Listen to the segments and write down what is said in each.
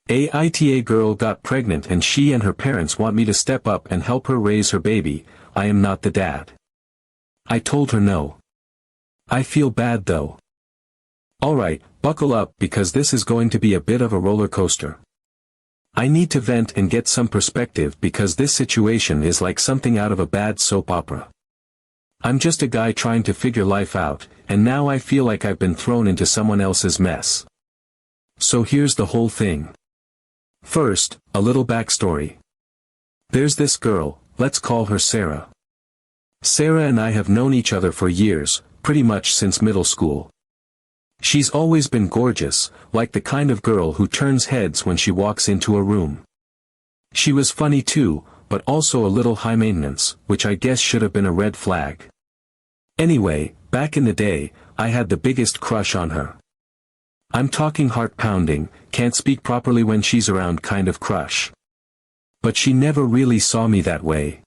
AITA girl got pregnant and she and her parents want me to step up and help her raise her baby. I am not the dad. I told her no. I feel bad though. Alright, buckle up because this is going to be a bit of a roller coaster. I need to vent and get some perspective because this situation is like something out of a bad soap opera. I'm just a guy trying to figure life out, and now I feel like I've been thrown into someone else's mess. So here's the whole thing. First, a little backstory. There's this girl, let's call her Sarah. Sarah and I have known each other for years, pretty much since middle school. She's always been gorgeous, like the kind of girl who turns heads when she walks into a room. She was funny too, but also a little high maintenance, which I guess should have been a red flag. Anyway, back in the day, I had the biggest crush on her. I'm talking heart-pounding, can't speak properly when she's around kind of crush. But she never really saw me that way.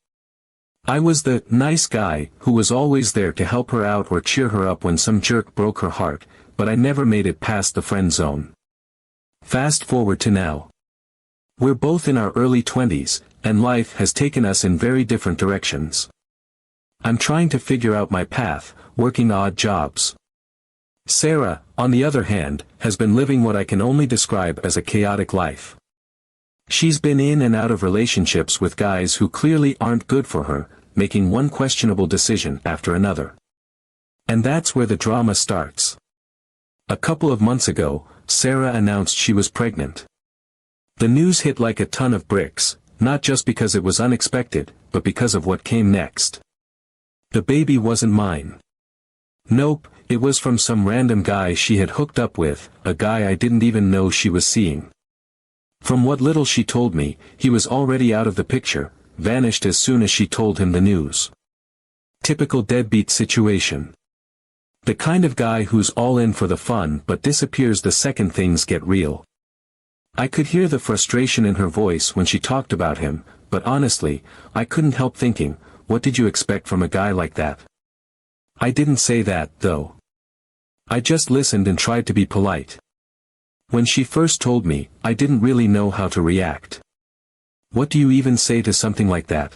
I was the nice guy who was always there to help her out or cheer her up when some jerk broke her heart, but I never made it past the friend zone. Fast forward to now. We're both in our early 20s, and life has taken us in very different directions. I'm trying to figure out my path, working odd jobs. Sarah, on the other hand, has been living what I can only describe as a chaotic life. She's been in and out of relationships with guys who clearly aren't good for her, making one questionable decision after another. And that's where the drama starts. A couple of months ago, Sarah announced she was pregnant. The news hit like a ton of bricks, not just because it was unexpected, but because of what came next. The baby wasn't mine. Nope, it was from some random guy she had hooked up with, a guy I didn't even know she was seeing. From what little she told me, he was already out of the picture, vanished as soon as she told him the news. Typical deadbeat situation. The kind of guy who's all in for the fun but disappears the second things get real. I could hear the frustration in her voice when she talked about him, but honestly, I couldn't help thinking, what did you expect from a guy like that? I didn't say that, though. I just listened and tried to be polite. When she first told me, I didn't really know how to react. What do you even say to something like that?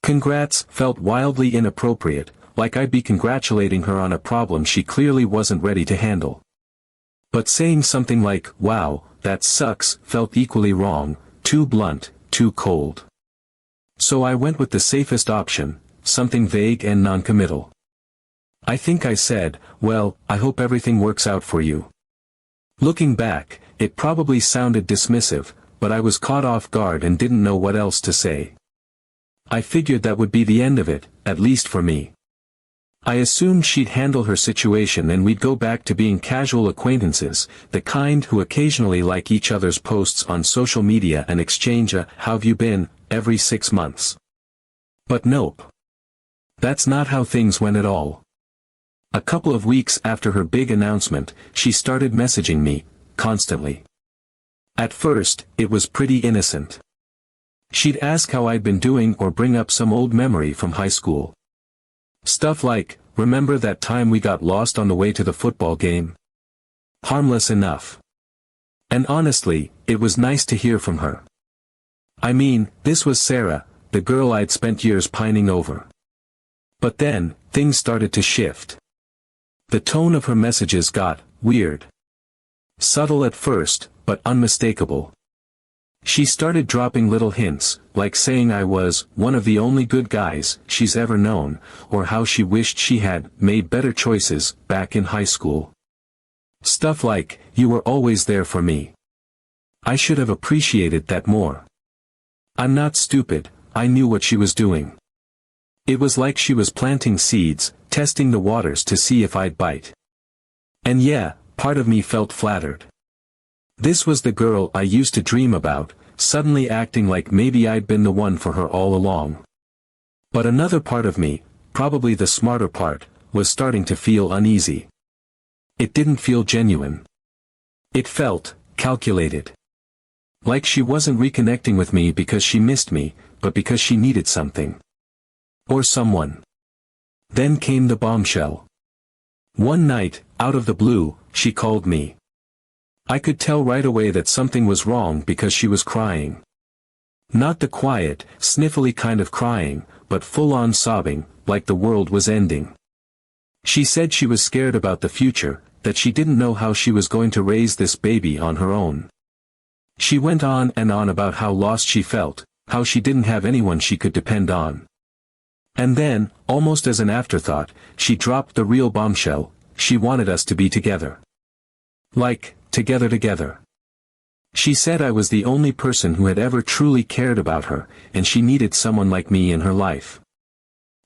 Congrats felt wildly inappropriate, like I'd be congratulating her on a problem she clearly wasn't ready to handle. But saying something like, wow, that sucks, felt equally wrong, too blunt, too cold. So I went with the safest option, something vague and non-committal. I think I said, well, I hope everything works out for you. Looking back, it probably sounded dismissive, but I was caught off guard and didn't know what else to say. I figured that would be the end of it, at least for me. I assumed she'd handle her situation and we'd go back to being casual acquaintances, the kind who occasionally like each other's posts on social media and exchange a "how've you been?" every 6 months. But nope. That's not how things went at all. A couple of weeks after her big announcement, she started messaging me, constantly. At first, it was pretty innocent. She'd ask how I'd been doing or bring up some old memory from high school. Stuff like, remember that time we got lost on the way to the football game? Harmless enough. And honestly, it was nice to hear from her. I mean, this was Sarah, the girl I'd spent years pining over. But then, things started to shift. The tone of her messages got weird. Subtle at first, but unmistakable. She started dropping little hints, like saying I was one of the only good guys she's ever known, or how she wished she had made better choices back in high school. Stuff like, you were always there for me. I should have appreciated that more. I'm not stupid, I knew what she was doing. It was like she was planting seeds, testing the waters to see if I'd bite. And yeah, part of me felt flattered. This was the girl I used to dream about, suddenly acting like maybe I'd been the one for her all along. But another part of me, probably the smarter part, was starting to feel uneasy. It didn't feel genuine. It felt calculated. Like she wasn't reconnecting with me because she missed me, but because she needed something. Or someone. Then came the bombshell. One night, out of the blue, she called me. I could tell right away that something was wrong because she was crying. Not the quiet, sniffly kind of crying, but full-on sobbing, like the world was ending. She said she was scared about the future, that she didn't know how she was going to raise this baby on her own. She went on and on about how lost she felt, how she didn't have anyone she could depend on. And then, almost as an afterthought, she dropped the real bombshell: she wanted us to be together. Like, together. She said I was the only person who had ever truly cared about her, and she needed someone like me in her life.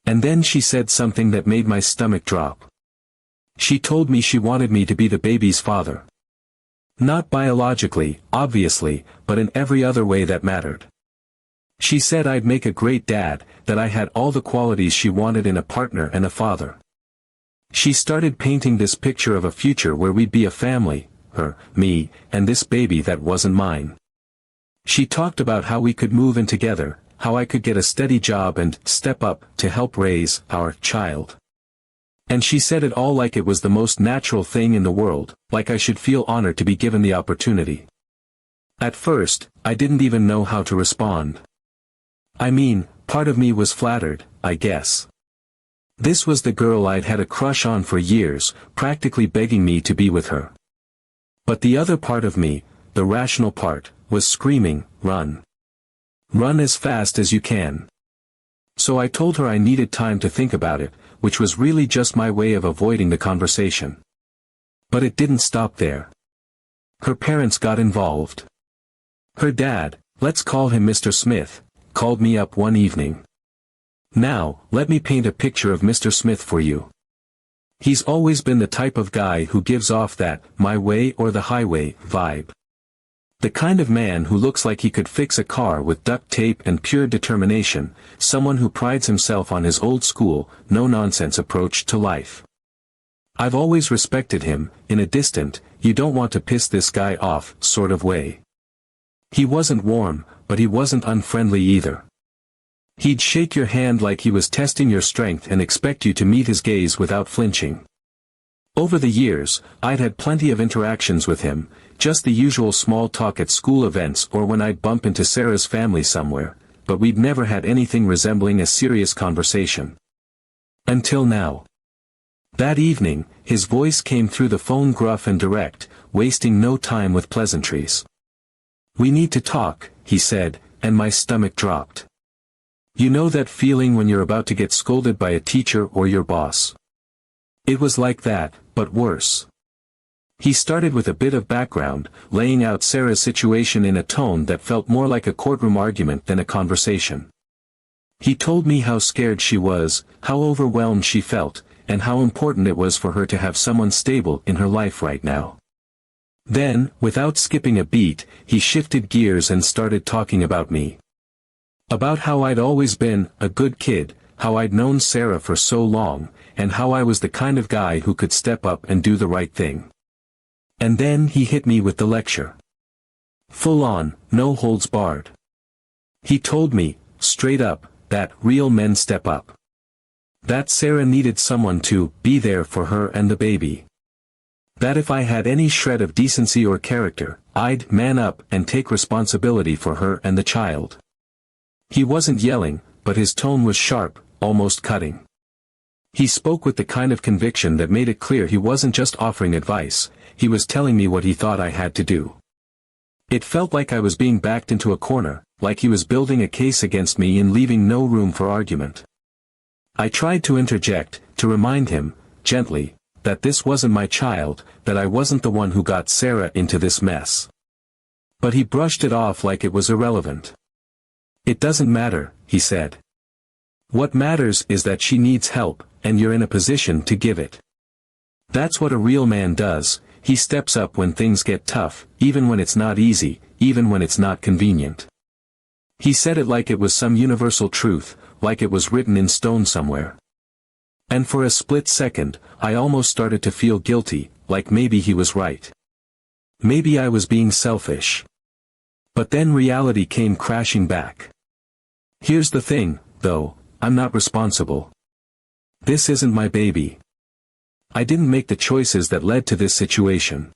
And then she said something that made my stomach drop. She told me she wanted me to be the baby's father. Not biologically, obviously, but in every other way that mattered. She said I'd make a great dad, that I had all the qualities she wanted in a partner and a father. She started painting this picture of a future where we'd be a family, her, me, and this baby that wasn't mine. She talked about how we could move in together, how I could get a steady job and step up to help raise our child. And she said it all like it was the most natural thing in the world, like I should feel honored to be given the opportunity. At first, I didn't even know how to respond. I mean, part of me was flattered, I guess. This was the girl I'd had a crush on for years, practically begging me to be with her. But the other part of me, the rational part, was screaming, run. Run as fast as you can. So I told her I needed time to think about it, which was really just my way of avoiding the conversation. But it didn't stop there. Her parents got involved. Her dad, let's call him Mr. Smith, called me up one evening. Now, let me paint a picture of Mr. Smith for you. He's always been the type of guy who gives off that my way or the highway vibe. The kind of man who looks like he could fix a car with duct tape and pure determination, someone who prides himself on his old school, no-nonsense approach to life. I've always respected him, in a distant, you don't want to piss this guy off sort of way. He wasn't warm, but he wasn't unfriendly either. He'd shake your hand like he was testing your strength and expect you to meet his gaze without flinching. Over the years, I'd had plenty of interactions with him, just the usual small talk at school events or when I'd bump into Sarah's family somewhere, but we'd never had anything resembling a serious conversation. Until now. That evening, his voice came through the phone gruff and direct, wasting no time with pleasantries. "We need to talk," he said, and my stomach dropped. You know that feeling when you're about to get scolded by a teacher or your boss? It was like that, but worse. He started with a bit of background, laying out Sarah's situation in a tone that felt more like a courtroom argument than a conversation. He told me how scared she was, how overwhelmed she felt, and how important it was for her to have someone stable in her life right now. Then, without skipping a beat, he shifted gears and started talking about me. About how I'd always been a good kid, how I'd known Sarah for so long, and how I was the kind of guy who could step up and do the right thing. And then he hit me with the lecture. Full on, no holds barred. He told me, straight up, that real men step up. That Sarah needed someone to be there for her and the baby. That if I had any shred of decency or character, I'd man up and take responsibility for her and the child. He wasn't yelling, but his tone was sharp, almost cutting. He spoke with the kind of conviction that made it clear he wasn't just offering advice, he was telling me what he thought I had to do. It felt like I was being backed into a corner, like he was building a case against me and leaving no room for argument. I tried to interject, to remind him, gently, that this wasn't my child, that I wasn't the one who got Sarah into this mess. But he brushed it off like it was irrelevant. It doesn't matter, he said. What matters is that she needs help, and you're in a position to give it. That's what a real man does, he steps up when things get tough, even when it's not easy, even when it's not convenient. He said it like it was some universal truth, like it was written in stone somewhere. And for a split second, I almost started to feel guilty, like maybe he was right. Maybe I was being selfish. But then reality came crashing back. Here's the thing, though, I'm not responsible. This isn't my baby. I didn't make the choices that led to this situation.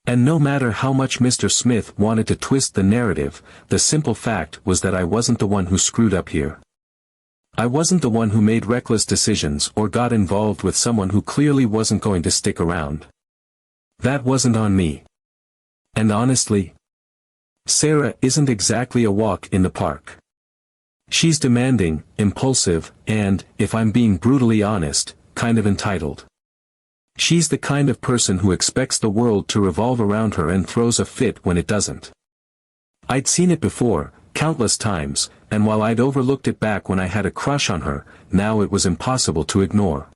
And no matter how much Mr. Smith wanted to twist the narrative, the simple fact was that I wasn't the one who screwed up here. I wasn't the one who made reckless decisions or got involved with someone who clearly wasn't going to stick around. That wasn't on me. And honestly, Sarah isn't exactly a walk in the park. She's demanding, impulsive, and, if I'm being brutally honest, kind of entitled. She's the kind of person who expects the world to revolve around her and throws a fit when it doesn't. I'd seen it before, countless times, and while I'd overlooked it back when I had a crush on her, now it was impossible to ignore.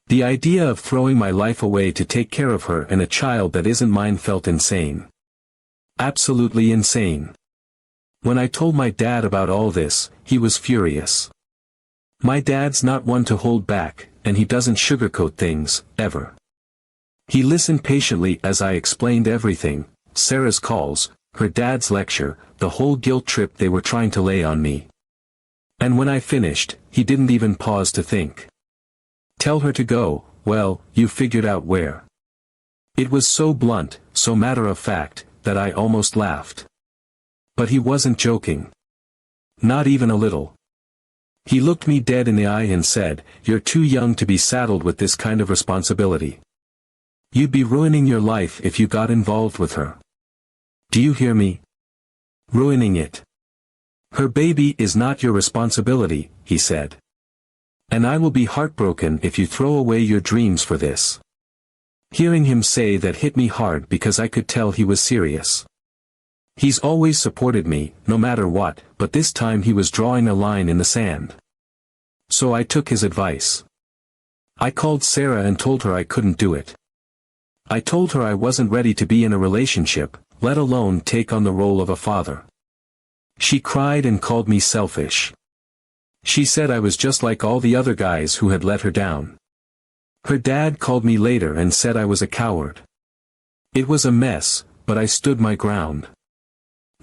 The idea of throwing my life away to take care of her and a child that isn't mine felt insane. Absolutely insane. When I told my dad about all this, he was furious. My dad's not one to hold back, and he doesn't sugarcoat things, ever. He listened patiently as I explained everything, Sarah's calls, her dad's lecture, the whole guilt trip they were trying to lay on me. And when I finished, he didn't even pause to think. Tell her to go, well, you figured out where. It was so blunt, so matter-of-fact, that I almost laughed. But he wasn't joking. Not even a little. He looked me dead in the eye and said, "You're too young to be saddled with this kind of responsibility. You'd be ruining your life if you got involved with her. Do you hear me? Ruining it. Her baby is not your responsibility," he said. "And I will be heartbroken if you throw away your dreams for this." Hearing him say that hit me hard because I could tell he was serious. He's always supported me, no matter what, but this time he was drawing a line in the sand. So I took his advice. I called Sarah and told her I couldn't do it. I told her I wasn't ready to be in a relationship, let alone take on the role of a father. She cried and called me selfish. She said I was just like all the other guys who had let her down. Her dad called me later and said I was a coward. It was a mess, but I stood my ground.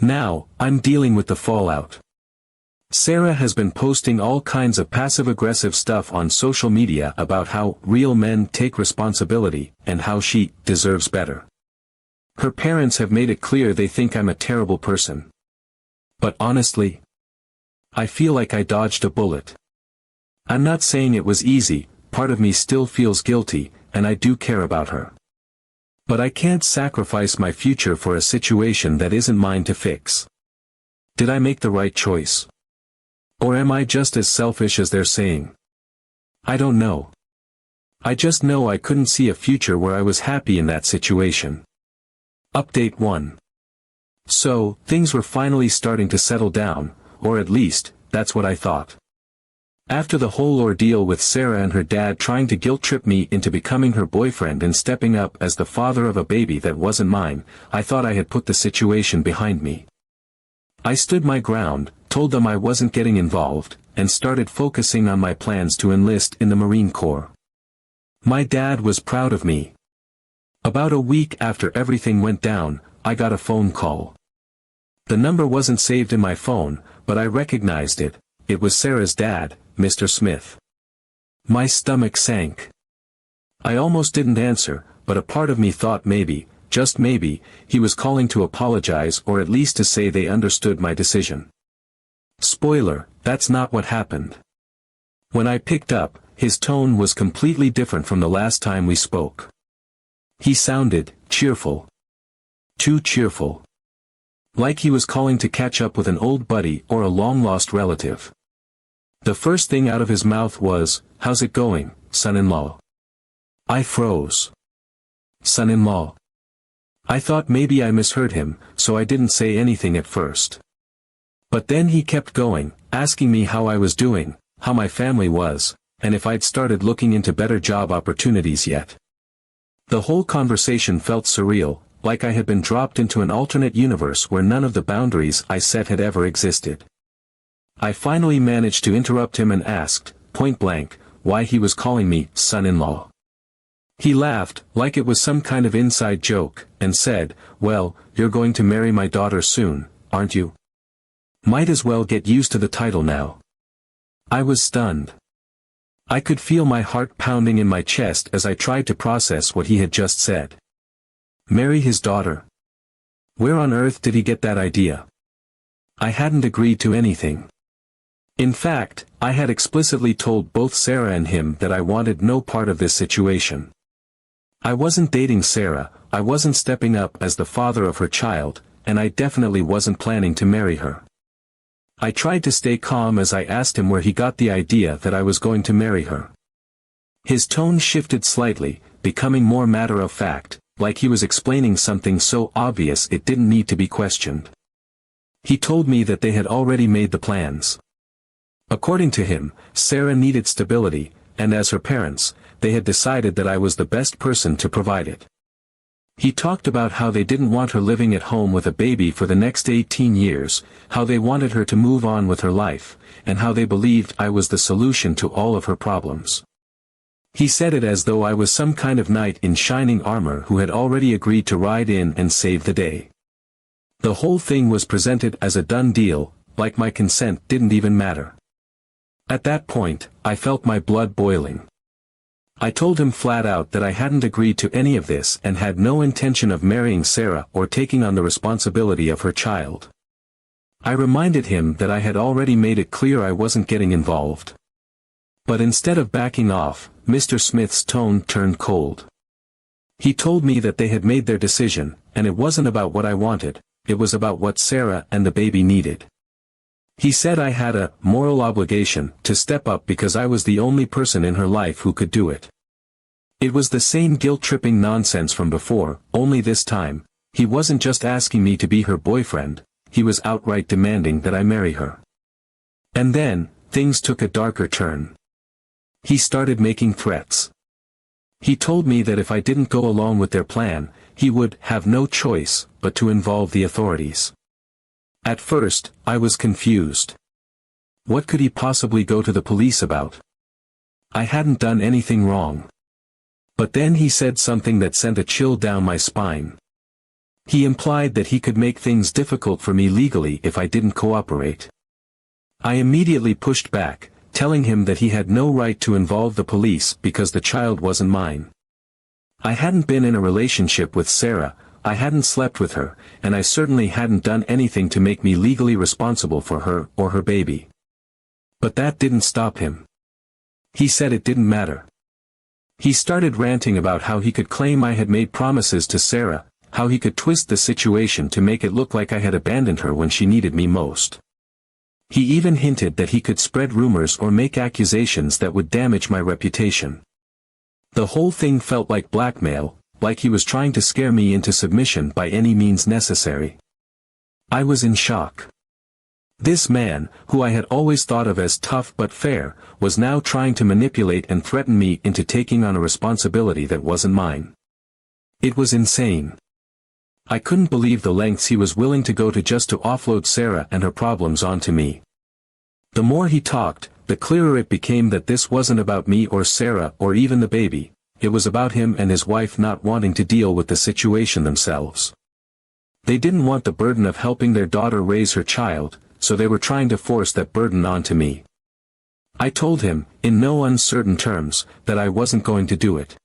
Now, I'm dealing with the fallout. Sarah has been posting all kinds of passive-aggressive stuff on social media about how real men take responsibility and how she deserves better. Her parents have made it clear they think I'm a terrible person. But honestly, I feel like I dodged a bullet. I'm not saying it was easy, part of me still feels guilty, and I do care about her. But I can't sacrifice my future for a situation that isn't mine to fix. Did I make the right choice? Or am I just as selfish as they're saying? I don't know. I just know I couldn't see a future where I was happy in that situation. Update 1. So, things were finally starting to settle down, or at least, that's what I thought. After the whole ordeal with Sarah and her dad trying to guilt-trip me into becoming her boyfriend and stepping up as the father of a baby that wasn't mine, I thought I had put the situation behind me. I stood my ground, told them I wasn't getting involved, and started focusing on my plans to enlist in the Marine Corps. My dad was proud of me. About a week after everything went down, I got a phone call. The number wasn't saved in my phone, but I recognized it. It was Sarah's dad, Mr. Smith. My stomach sank. I almost didn't answer, but a part of me thought maybe, just maybe, he was calling to apologize or at least to say they understood my decision. Spoiler, that's not what happened. When I picked up, his tone was completely different from the last time we spoke. He sounded cheerful. Too cheerful. Like he was calling to catch up with an old buddy or a long-lost relative. The first thing out of his mouth was, "How's it going, son-in-law?" I froze. Son-in-law. I thought maybe I misheard him, so I didn't say anything at first. But then he kept going, asking me how I was doing, how my family was, and if I'd started looking into better job opportunities yet. The whole conversation felt surreal, like I had been dropped into an alternate universe where none of the boundaries I set had ever existed. I finally managed to interrupt him and asked, point blank, why he was calling me son-in-law. He laughed, like it was some kind of inside joke, and said, "Well, you're going to marry my daughter soon, aren't you? Might as well get used to the title now." I was stunned. I could feel my heart pounding in my chest as I tried to process what he had just said. Marry his daughter? Where on earth did he get that idea? I hadn't agreed to anything. In fact, I had explicitly told both Sarah and him that I wanted no part of this situation. I wasn't dating Sarah, I wasn't stepping up as the father of her child, and I definitely wasn't planning to marry her. I tried to stay calm as I asked him where he got the idea that I was going to marry her. His tone shifted slightly, becoming more matter-of-fact, like he was explaining something so obvious it didn't need to be questioned. He told me that they had already made the plans. According to him, Sarah needed stability, and as her parents, they had decided that I was the best person to provide it. He talked about how they didn't want her living at home with a baby for the next 18 years, how they wanted her to move on with her life, and how they believed I was the solution to all of her problems. He said it as though I was some kind of knight in shining armor who had already agreed to ride in and save the day. The whole thing was presented as a done deal, like my consent didn't even matter. At that point, I felt my blood boiling. I told him flat out that I hadn't agreed to any of this and had no intention of marrying Sarah or taking on the responsibility of her child. I reminded him that I had already made it clear I wasn't getting involved. But instead of backing off, Mr. Smith's tone turned cold. He told me that they had made their decision, and it wasn't about what I wanted, it was about what Sarah and the baby needed. He said I had a moral obligation to step up because I was the only person in her life who could do it. It was the same guilt-tripping nonsense from before, only this time, he wasn't just asking me to be her boyfriend, he was outright demanding that I marry her. And then, things took a darker turn. He started making threats. He told me that if I didn't go along with their plan, he would have no choice but to involve the authorities. At first, I was confused. What could he possibly go to the police about? I hadn't done anything wrong. But then he said something that sent a chill down my spine. He implied that he could make things difficult for me legally if I didn't cooperate. I immediately pushed back, telling him that he had no right to involve the police because the child wasn't mine. I hadn't been in a relationship with Sarah, I hadn't slept with her, and I certainly hadn't done anything to make me legally responsible for her or her baby. But that didn't stop him. He said it didn't matter. He started ranting about how he could claim I had made promises to Sarah, how he could twist the situation to make it look like I had abandoned her when she needed me most. He even hinted that he could spread rumors or make accusations that would damage my reputation. The whole thing felt like blackmail, like he was trying to scare me into submission by any means necessary. I was in shock. This man, who I had always thought of as tough but fair, was now trying to manipulate and threaten me into taking on a responsibility that wasn't mine. It was insane. I couldn't believe the lengths he was willing to go to just to offload Sarah and her problems onto me. The more he talked, the clearer it became that this wasn't about me or Sarah or even the baby, it was about him and his wife not wanting to deal with the situation themselves. They didn't want the burden of helping their daughter raise her child, so they were trying to force that burden onto me. I told him, in no uncertain terms, that I wasn't going to do it.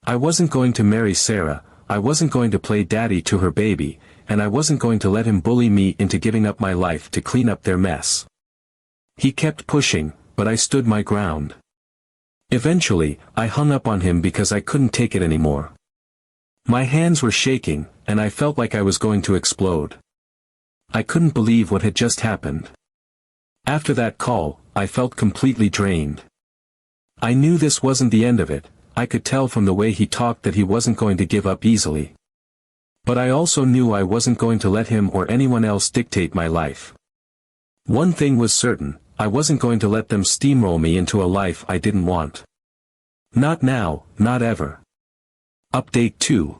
I wasn't going to marry Sarah, I wasn't going to play daddy to her baby, and I wasn't going to let him bully me into giving up my life to clean up their mess. He kept pushing, but I stood my ground. Eventually, I hung up on him because I couldn't take it anymore. My hands were shaking, and I felt like I was going to explode. I couldn't believe what had just happened. After that call, I felt completely drained. I knew this wasn't the end of it, I could tell from the way he talked that he wasn't going to give up easily. But I also knew I wasn't going to let him or anyone else dictate my life. One thing was certain, I wasn't going to let them steamroll me into a life I didn't want. Not now, not ever. Update 2.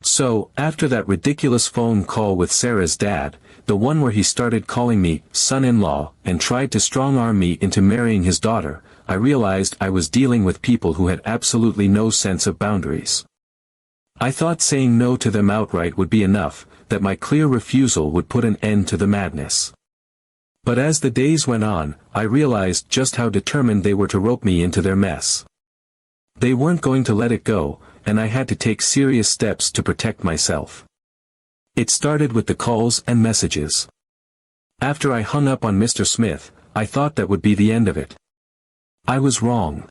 So, after that ridiculous phone call with Sarah's dad, the one where he started calling me son-in-law and tried to strong-arm me into marrying his daughter, I realized I was dealing with people who had absolutely no sense of boundaries. I thought saying no to them outright would be enough, that my clear refusal would put an end to the madness. But as the days went on, I realized just how determined they were to rope me into their mess. They weren't going to let it go, and I had to take serious steps to protect myself. It started with the calls and messages. After I hung up on Mr. Smith, I thought that would be the end of it. I was wrong.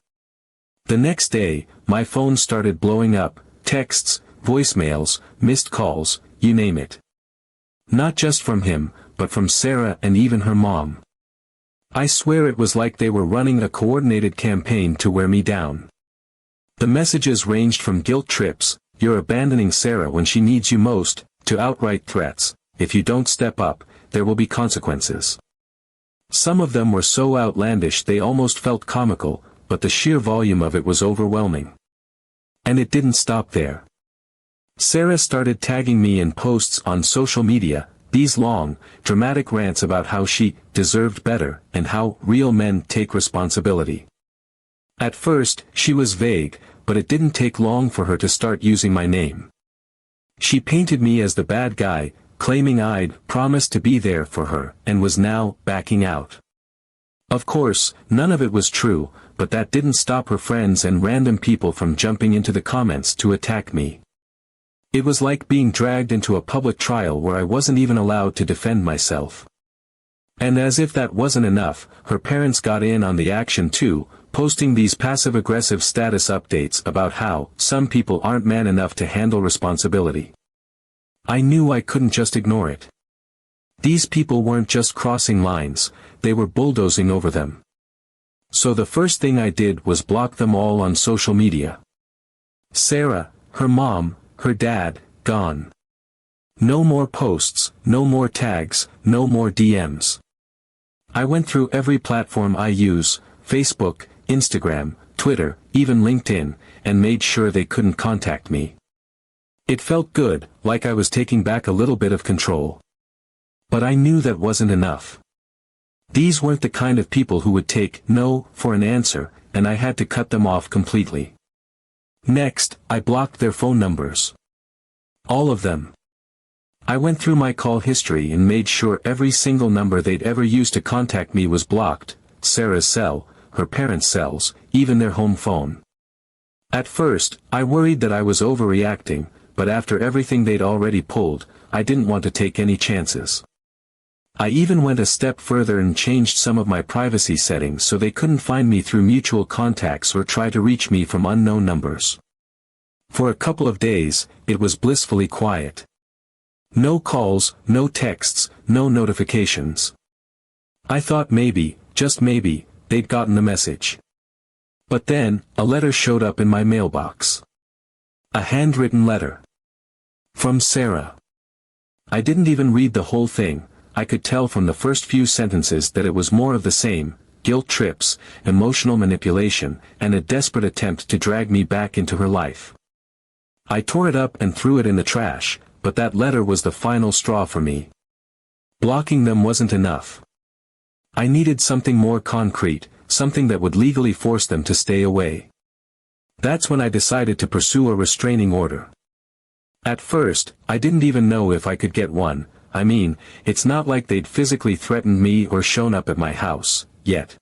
The next day, my phone started blowing up, texts, voicemails, missed calls, you name it. Not just from him, but from Sarah and even her mom. I swear it was like they were running a coordinated campaign to wear me down. The messages ranged from guilt trips, you're abandoning Sarah when she needs you most, to outright threats, if you don't step up, there will be consequences. Some of them were so outlandish they almost felt comical, but the sheer volume of it was overwhelming. And it didn't stop there. Sarah started tagging me in posts on social media, these long, dramatic rants about how she deserved better and how real men take responsibility. At first, she was vague, but it didn't take long for her to start using my name. She painted me as the bad guy, claiming I'd promised to be there for her and was now backing out. Of course, none of it was true, but that didn't stop her friends and random people from jumping into the comments to attack me. It was like being dragged into a public trial where I wasn't even allowed to defend myself. And as if that wasn't enough, her parents got in on the action too, posting these passive-aggressive status updates about how some people aren't man enough to handle responsibility. I knew I couldn't just ignore it. These people weren't just crossing lines, they were bulldozing over them. So the first thing I did was block them all on social media. Sarah, her mom, her dad, gone. No more posts, no more tags, no more DMs. I went through every platform I use, Facebook, Instagram, Twitter, even LinkedIn, and made sure they couldn't contact me. It felt good, like I was taking back a little bit of control. But I knew that wasn't enough. These weren't the kind of people who would take no for an answer, and I had to cut them off completely. Next, I blocked their phone numbers. All of them. I went through my call history and made sure every single number they'd ever used to contact me was blocked, Sarah's cell, her parents' cells, even their home phone. At first, I worried that I was overreacting, but after everything they'd already pulled, I didn't want to take any chances. I even went a step further and changed some of my privacy settings so they couldn't find me through mutual contacts or try to reach me from unknown numbers. For a couple of days, it was blissfully quiet. No calls, no texts, no notifications. I thought maybe, just maybe, they'd gotten the message. But then, a letter showed up in my mailbox. A handwritten letter. From Sarah. I didn't even read the whole thing. I could tell from the first few sentences that it was more of the same, guilt trips, emotional manipulation, and a desperate attempt to drag me back into her life. I tore it up and threw it in the trash, but that letter was the final straw for me. Blocking them wasn't enough. I needed something more concrete, something that would legally force them to stay away. That's when I decided to pursue a restraining order. At first, I didn't even know if I could get one. I mean, it's not like they'd physically threatened me or shown up at my house, yet.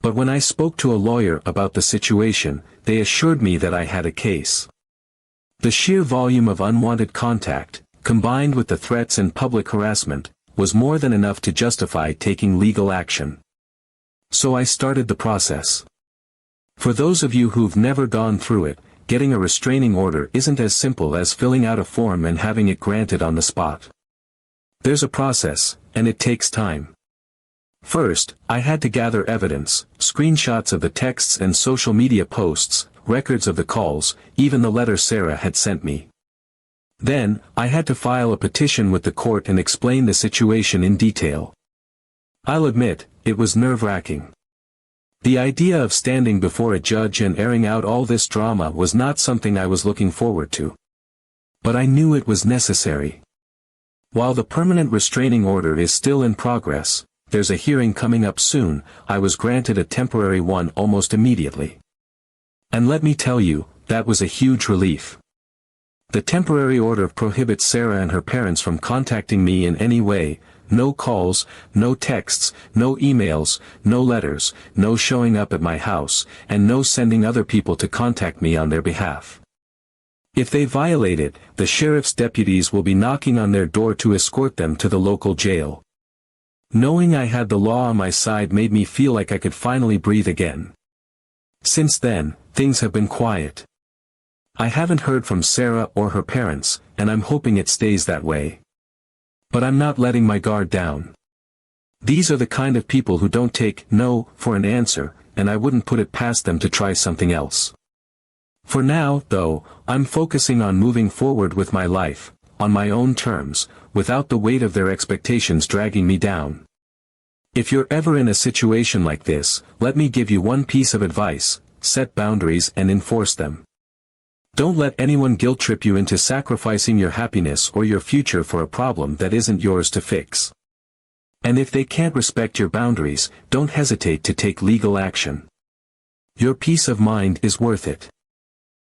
But when I spoke to a lawyer about the situation, they assured me that I had a case. The sheer volume of unwanted contact, combined with the threats and public harassment, was more than enough to justify taking legal action. So I started the process. For those of you who've never gone through it, getting a restraining order isn't as simple as filling out a form and having it granted on the spot. There's a process, and it takes time. First, I had to gather evidence, screenshots of the texts and social media posts, records of the calls, even the letter Sarah had sent me. Then, I had to file a petition with the court and explain the situation in detail. I'll admit, it was nerve-wracking. The idea of standing before a judge and airing out all this drama was not something I was looking forward to. But I knew it was necessary. While the permanent restraining order is still in progress, there's a hearing coming up soon. I was granted a temporary one almost immediately. And let me tell you, that was a huge relief. The temporary order prohibits Sarah and her parents from contacting me in any way. No calls, no texts, no emails, no letters, no showing up at my house, and no sending other people to contact me on their behalf. If they violate it, the sheriff's deputies will be knocking on their door to escort them to the local jail. Knowing I had the law on my side made me feel like I could finally breathe again. Since then, things have been quiet. I haven't heard from Sarah or her parents, and I'm hoping it stays that way. But I'm not letting my guard down. These are the kind of people who don't take no for an answer, and I wouldn't put it past them to try something else. For now, though, I'm focusing on moving forward with my life, on my own terms, without the weight of their expectations dragging me down. If you're ever in a situation like this, let me give you one piece of advice: set boundaries and enforce them. Don't let anyone guilt-trip you into sacrificing your happiness or your future for a problem that isn't yours to fix. And if they can't respect your boundaries, don't hesitate to take legal action. Your peace of mind is worth it.